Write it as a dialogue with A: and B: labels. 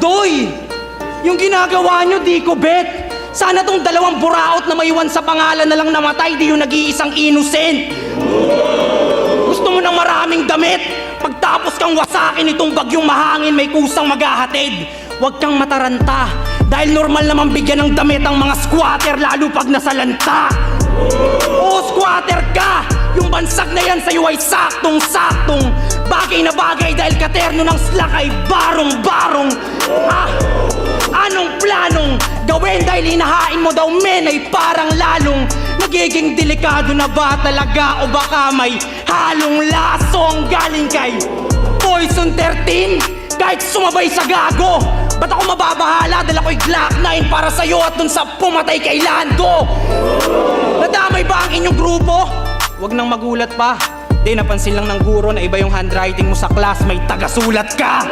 A: Doy! Yung ginagawa nyo, di ko bet. Sana tong dalawang buraot na maiwan sa pangalan na lang namatay, di yung nag-iisang innocent. Gusto mo ng maraming damit? Pagtapos kang wasakin itong bagyong mahangin, may kusang maghahatid. Huwag kang mataranta, dahil normal naman bigyan ng damit ang mga squatter, lalo pag nasalanta. Oo, squatter ka! Yung bansag na yan sa'yo ay saktong-saktong. Bagay na bagay dahil katerno ng slak ay barong-barong. Anong planong gawin dahil hinahain mo daw men ay parang lalong nagiging delikado na ba talaga o baka may halong lasong galing kay Poison 13? Kahit sumabay sa gago, ba't ako mababahala dahil ako'y Glock 9 para sa'yo at dun sa pumatay kay Lando? Nadamay ba ang inyong grupo? Huwag nang magulat pa. Di napansin lang ng guro na iba yung handwriting mo sa class, may tagasulat ka.